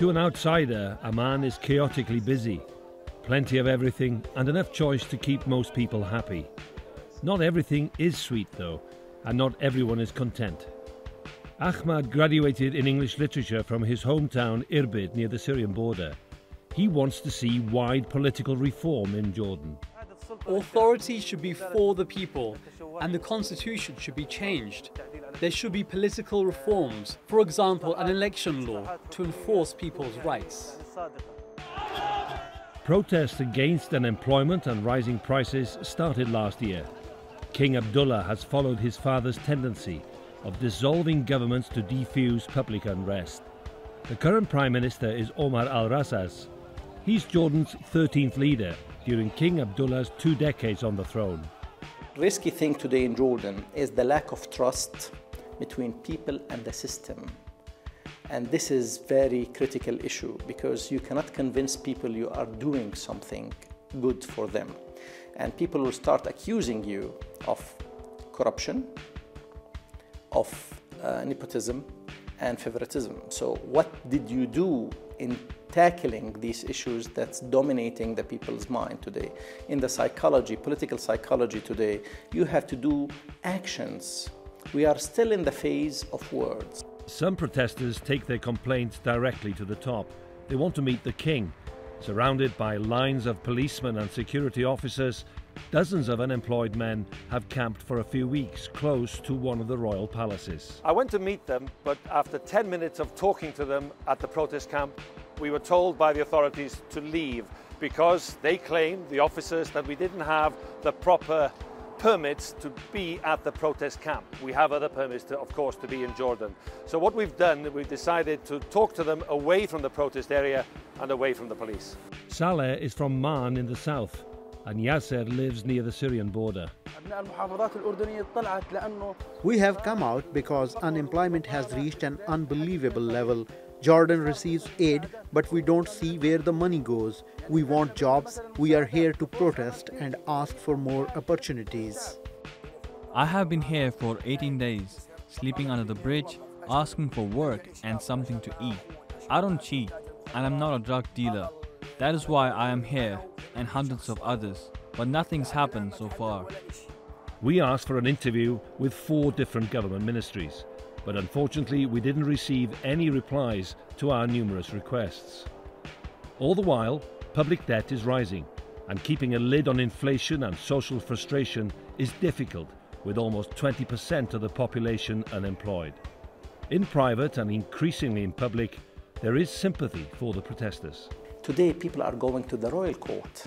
To an outsider, Amman is chaotically busy. Plenty of everything and enough choice to keep most people happy. Not everything is sweet though, and not everyone is content. Ahmad graduated in English literature from his hometown Irbid near the Syrian border. He wants to see wide political reform in Jordan. Authority should be for the people, and the constitution should be changed. There should be political reforms, for example, an election law to enforce people's rights. Protests against unemployment and rising prices started last year. King Abdullah has followed his father's tendency of dissolving governments to defuse public unrest. The current Prime Minister is Omar al-Rassas. He's Jordan's 13th leader during King Abdullah's 2 decades on the throne. Risky thing today in Jordan is the lack of trust between people and the system. And this is very critical issue because you cannot convince people you are doing something good for them. And people will start accusing you of corruption, of nepotism and favoritism. So what did you do in tackling these issues that's dominating the people's mind today? In the psychology, political psychology today, you have to do actions. We are still in the phase of words. Some protesters take their complaints directly to the top. They want to meet the king. Surrounded by lines of policemen and security officers, dozens of unemployed men have camped for a few weeks close to one of the royal palaces. I went to meet them, but after 10 minutes of talking to them at the protest camp, we were told by the authorities to leave because they claimed, the officers, that we didn't have the proper permits to be at the protest camp. We have other permits, of course, to be in Jordan. So what we've done, we've decided to talk to them away from the protest area and away from the police. Saleh is from Man in the south, and Yasser lives near the Syrian border. We have come out because unemployment has reached an unbelievable level. Jordan receives aid, but we don't see where the money goes. We want jobs. We are here to protest and ask for more opportunities. I have been here for 18 days, sleeping under the bridge, asking for work and something to eat. I don't cheat, and I'm not a drug dealer. That is why I am here, and hundreds of others, but nothing's happened so far. We asked for an interview with 4 different government ministries, but unfortunately we didn't receive any replies to our numerous requests. All the while, public debt is rising, and keeping a lid on inflation and social frustration is difficult, with almost 20% of the population unemployed. In private and increasingly in public, there is sympathy for the protesters. Today, people are going to the royal court,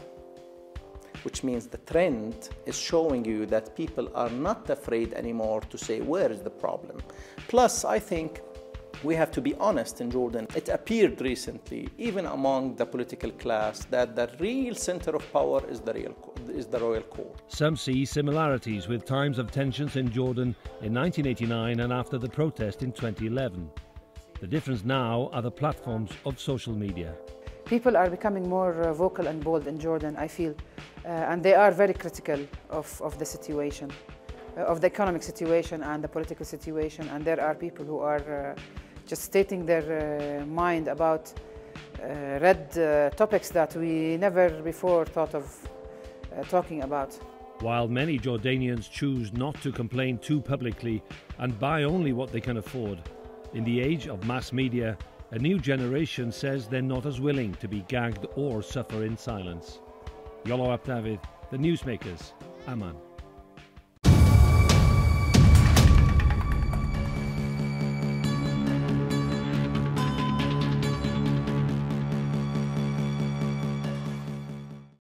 which means the trend is showing you that people are not afraid anymore to say, where is the problem? Plus, I think we have to be honest in Jordan. It appeared recently, even among the political class, that the real center of power is the royal court. Some see similarities with times of tensions in Jordan in 1989 and after the protest in 2011. The difference now are the platforms of social media. People are becoming more vocal and bold in Jordan, I feel, and they are very critical of the situation, of the economic situation and the political situation, and there are people who are just stating their mind about red topics that we never before thought of talking about. While many Jordanians choose not to complain too publicly and buy only what they can afford, in the age of mass media, a new generation says they're not as willing to be gagged or suffer in silence. Iolo, Dafydd, the Newsmakers, Amman.